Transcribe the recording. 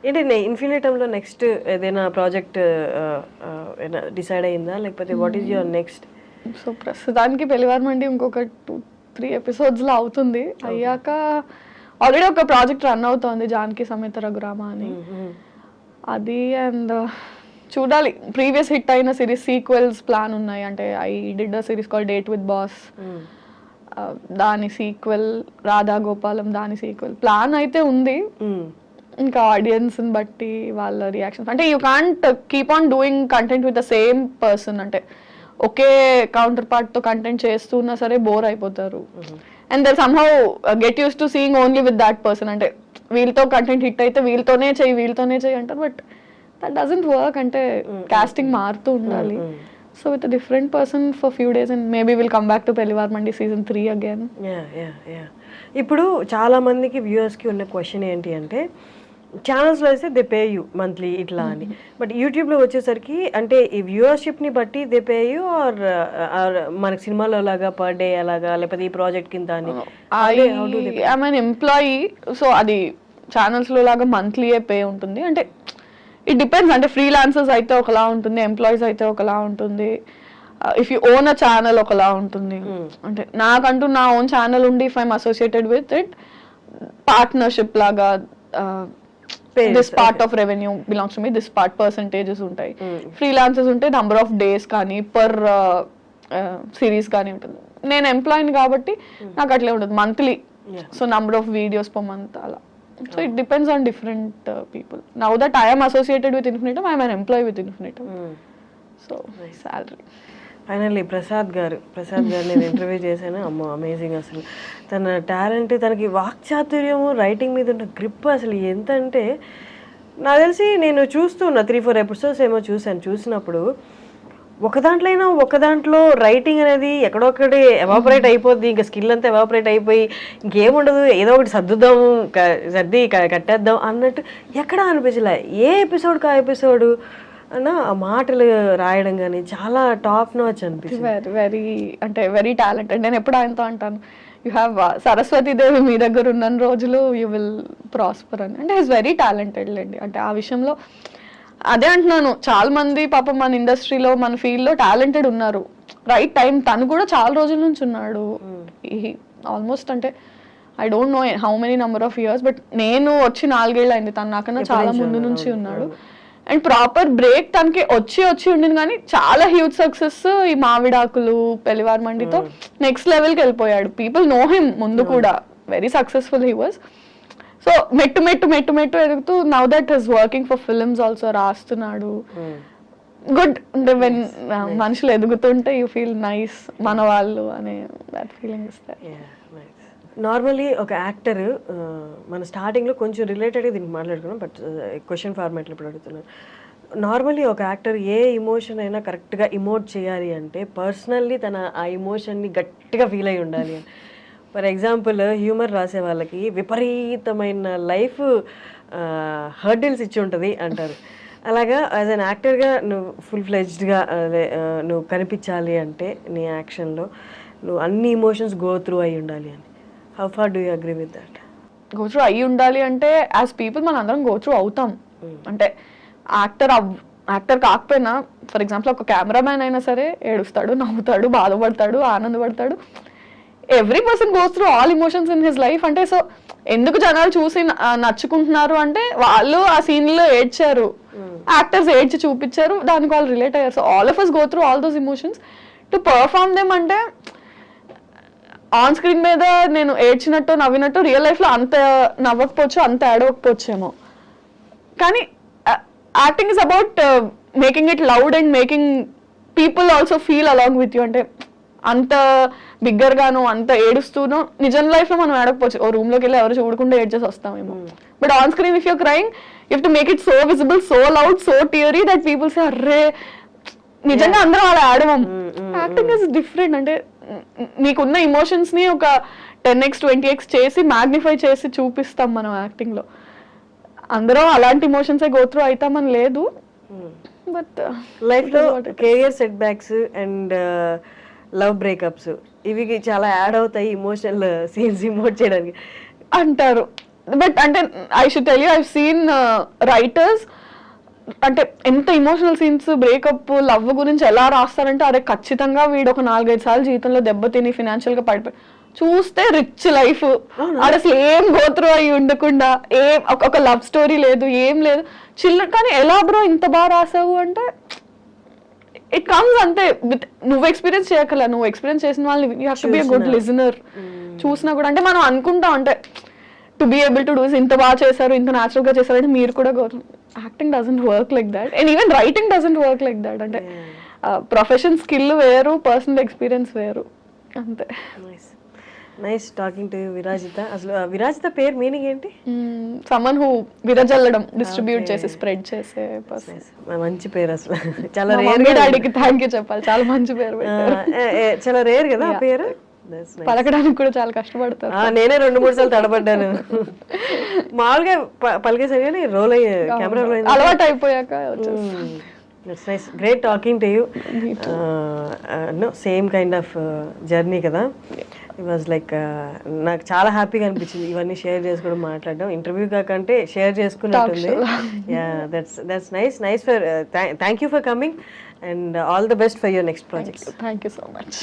ఏంటి ఇన్ఫినిటంలో నెక్స్ట్ ఏదైనా project decide అయిందా, లేకపోతే what is your next? So ప్రస్తుతానికి పెళ్లివారమండి ఇంకొక 2-3 ఎపిసోడ్స్లో అవుతుంది. అయ్యాక ఆల్రెడీ ఒక ప్రాజెక్ట్ రన్ అవుతోంది, జానకి సమేత రఘురామ అని. అది అండ్ చూడాలి, ప్రీవియస్ హిట్ అయిన సిరీస్ సీక్వెల్స్ ప్లాన్ ఉన్నాయి. అంటే I did a series call date with boss, దాని సీక్వెల్ రాధా గోపాలం, దాని సీక్వెల్ ప్లాన్ అయితే ఉంది. ఇంకా ఆడియన్స్ని బట్టి వాళ్ళ రియాక్షన్స్, అంటే you can't keep on doing content with the same person. అంటే ఒకే కౌంటర్ పార్ట్తో కంటెంట్ చేస్తున్నా సరే బోర్ అయిపోతారు. And they somehow get used to seeing only with that person. అంటే వీళ్ళతో కంటెంట్ హిట్ అయితే వీళ్ళతోనే చెయ్యి అంటారు, బట్ దట్ డజంట్ వర్క్. అంటే కాస్టింగ్ మారుతూ ఉండాలి. So with different person for few days and maybe will come back to Pellivaramandi season 3 again. ఇప్పుడు చాలా మందికి వ్యూవర్స్కి ఉన్న క్వశ్చన్ ఏంటి అంటే, ఛానల్స్లో అయితే దే పే యూ మంత్లీ ఇట్లా అని, బట్ యూట్యూబ్లో వచ్చేసరికి అంటే ఈ వ్యూవర్షిప్ని బట్టి దే పే యూ ఆర్ మనకి సినిమాలో లాగా పర్ డే అలాగా, లేకపోతే ఈ ప్రాజెక్ట్ కింద అని? ఐఎమ్ అన్ ఎంప్లాయీ, సో అది ఛానల్స్లో లాగా మంత్లీయే పే ఉంటుంది. అంటే ఇట్ డిపెండ్స్. అంటే ఫ్రీలాన్సర్స్ అయితే ఒకలా ఉంటుంది, ఎంప్లాయీస్ అయితే ఒకలా ఉంటుంది, if you own a channel ఒకలా ఉంటుంది. అంటే నాకంటూ నా ఓన్ ఛానల్ ఉండి if I'm associated with it, partnership లాగా this part of revenue belongs to me, this part percentages ఉంటాయి. ఫ్రీలాన్సర్స్ ఉంటే నంబర్ ఆఫ్ డేస్ కానీ పర్ సిరీస్ కానీ ఉంటుంది. నేను ఎంప్లాయీని కాబట్టి నాకు అట్లే ఉంటుంది monthly. So number of videos per month అలా. So it depends on different people. Now that I am associated with Infinitum, I am an employee with Infinitum. So salary. Finally Prasad గారు నేను ఇంటర్వ్యూ చేశాను. అమ్మో అమేజింగ్. అసలు తన talent, తనకి వాక్చాతుర్యము, writing మీద ఉన్న గ్రిప్ అసలు ఎంత అంటే, నాకు తెలిసి నేను చూస్తున్నా 3-4 ఎపిసోడ్స్ ఏమో చూసినప్పుడు ఒక దాంట్లో రైటింగ్ అనేది ఎక్కడొక్కడే ఎవాపరేట్ అయిపోద్ది, ఇంకా స్కిల్ అంతా ఎవాపరేట్ అయిపోయి ఇంకేముండదు, ఏదో ఒకటి సర్ది కట్టేద్దాం అన్నట్టు ఎక్కడా అనిపించలే. ఏ ఎపిసోడ్కి ఆ ఎపిసోడ్ అన్న ఆ మాటలు రాయడం కానీ చాలా టాప్ నాచ్ అనిపిస్తుంది. Very talented. నేను ఎప్పుడు ఆయనతో అంటాను, యూ హ్యావ్ సరస్వతీదేవి మీ దగ్గర ఉన్న రోజులు యూ విల్ ప్రాస్పర్ అని. అంటే ఈజ్ వెరీ టాలెంటెడ్ లేండి. అంటే ఆ విషయంలో అదే అంటున్నాను, చాలా మంది పాపం మన ఇండస్ట్రీలో మన ఫీల్డ్లో టాలెంటెడ్ ఉన్నారు. రైట్ టైం, తను కూడా చాలా రోజుల నుంచి ఉన్నాడు. ఆల్మోస్ట్ అంటే I don't know how many number of years, but నేను వచ్చి 4 ఏళ్ళు అయింది, తను నాకన్నా చాలా ముందు నుంచి ఉన్నాడు. అండ్ ప్రాపర్ బ్రేక్ తనకి వచ్చి ఉండింది, కానీ చాలా హ్యూజ్ సక్సెస్ ఈ మావిడాకులు, పెళ్లివారమండితో నెక్స్ట్ లెవెల్కి వెళ్ళిపోయాడు. పీపుల్ నో హిమ్ ముందు కూడా, very successful he was. So మెట్టు ఎదుగుతూ now that is working for films also, రాస్తున్నాడు. గుడ్. అంటే వెన్ మనుషులు ఎదుగుతుంటే యూ ఫీల్ నైస్, మన వాళ్ళు అనే దట్ ఫీలింగ్ ఇస్తారు. నార్మల్లీ ఒక యాక్టర్, మన స్టార్టింగ్లో కొంచెం రిలేటెడ్గా దీనికి మాట్లాడుకున్నాం, బట్ క్వశ్చన్ ఫార్మాట్లో ఇప్పుడు అడుగుతున్నాను. నార్మల్లీ ఒక యాక్టర్ ఏ ఇమోషన్ అయినా కరెక్ట్గా ఇమోట్ చేయాలి అంటే పర్సనల్లీ తన ఆ ఇమోషన్ని గట్టిగా ఫీల్ అయి ఉండాలి అని. ఫర్ ఎగ్జాంపుల్ హ్యూమర్ రాసే వాళ్ళకి విపరీతమైన లైఫ్ హర్డిల్స్ ఇచ్చి ఉంటుంది అంటారు. అలాగా యాజ్ అన్ యాక్టర్గా నువ్వు ఫుల్ ఫ్లెడ్జ్డ్గా నువ్వు కనిపించాలి అంటే నీ యాక్షన్లో నువ్వు అన్ని ఇమోషన్స్ గో త్రూ అయి ఉండాలి అని. How far do you agree with that? Go through అయ్యి ఉండాలి అంటే యాజ్ పీపుల్ మనం అందరం గో త్రూ అవుతాం. అంటే యాక్టర్ కాకపోయినా, ఫర్ ఎగ్జాంపుల్ ఒక కెమెరామ్యాన్ అయినా సరే ఏడుస్తాడు, నవ్వుతాడు, బాధపడతాడు, ఆనందపడతాడు. Every person goes through all emotions in his life. అంటే సో ఎందుకు జనాలు చూసి నచ్చుకుంటున్నారు అంటే వాళ్ళు ఆ సీన్లో ఏడ్చారు, యాక్టర్స్ ఏడ్చి చూపించారు, దానికి వాళ్ళు రిలేట్ అయ్యారు. So all of us go through all those emotions to perform them. అంటే ఆన్ స్క్రీన్ మీద నేను ఏడ్చినట్టు నవ్వినట్టు రియల్ లైఫ్లో అంత నవ్వకపోవచ్చు, అంత ఏడవకపోవచ్చేమో, కానీ acting is about making it loud and making people also feel along with you. అంటే అంత బిగ్గర్గాను అంత ఏడుస్తూనో నిజం లైఫ్లో మనం ఏడకపోవచ్చు, ఓ రూమ్లోకి వెళ్ళి ఎవరు చూడకుండా ఏడ్చేసి వస్తామేమో. But on screen if you're crying you have to make it so visible, so loud, so teary that people say అర్రే నిజంగా అందరం అలా ఆడవం. Acting is different. అంటే నీకున్న ఇమోషన్స్ ని ఒక 10x 20x చేసి మ్యాగ్నిఫై చేసి చూపిస్తాం మనం యాక్టింగ్ లో. అందరం అలాంటి ఇమోషన్సే గో త్రూ అవుతామని లేదు, బట్ లైఫ్ లో career set backs and love breakups ఇవి చాలా యాడ్ అవుతాయి ఇమోషనల్ సీన్స్ ఇమోట్ చేయడానికి అంటారు. బట్ అంటే I should tell you I seen writers అంటే ఎంత ఇమోషనల్ సీన్స్ బ్రేకప్ లవ్ గురించి ఎలా రాస్తారంటే అరే ఖచ్చితంగా వీడు ఒక 4-5 సార్లు జీవితంలో దెబ్బతిని ఫినాన్షియల్ గా పడిపోయి చూస్తే రిచ్ లైఫ్ అది అసలు ఏం గోత్రు అయి ఉండకుండా ఏం ఒక లవ్ స్టోరీ లేదు ఏం లేదు కానీ ఎలా బ్రో ఇంత బాగా రాసావు అంటే ఇట్ కమ్స్ అంతే నువ్వు ఎక్స్పీరియన్స్ చేయగల నువ్వు ఎక్స్పీరియన్స్ చేసిన వాళ్ళని you have to be a good listener చూసినా కూడా అంటే మనం అనుకుంటాం అంటే to be able to do ఇంత బాగా చేశారు ఇంత న్యాచురల్ గా చేశారు అంటే మీరు కూడా acting doesn't work like that and even writing doesn't work like that అంటే ప్రొఫెషన్ స్కిల్ వేరు పర్సనల్ ఎక్స్పీరియన్స్ వేరు అంతే. Nice talking to Virajitha. అసలు విరాజిత పేరు మీనింగ్ ఏంటి? సమ్మన్ హూ విరజల్లడం డిస్ట్రిబ్యూట్ చేసి స్ప్రెడ్ చేసే పర్సన్. మంచి పేరు అసలు. చాలా రేర్ గా డాడీకి థ్యాంక్ యూ చెప్పాలి, చాలా మంచి పేరు పెట్టారు. చాలా రేర్ కదా ఆ పేరు, పలకడానికి కూడా చాలా కష్టపడతారు. నేనే 2-3 సార్లు తడబడ్డాను. మామూలుగా పలికేసాను కానీ రోల్ అయ్యే కెమెరా రోల్ అయింది అలవాటు అయిపోయాక. That's nice. Great talking to you. No, same kind of journey కదా. It was like నాకు చాలా హ్యాపీగా అనిపించింది ఇవన్నీ షేర్ చేసుకోవడం, మాట్లాడడం. ఇంటర్వ్యూ కాకంటే షేర్ చేసుకున్నట్టుంది. Yeah, that's nice for thank you for coming and all the best for your next projects. Thank you so much.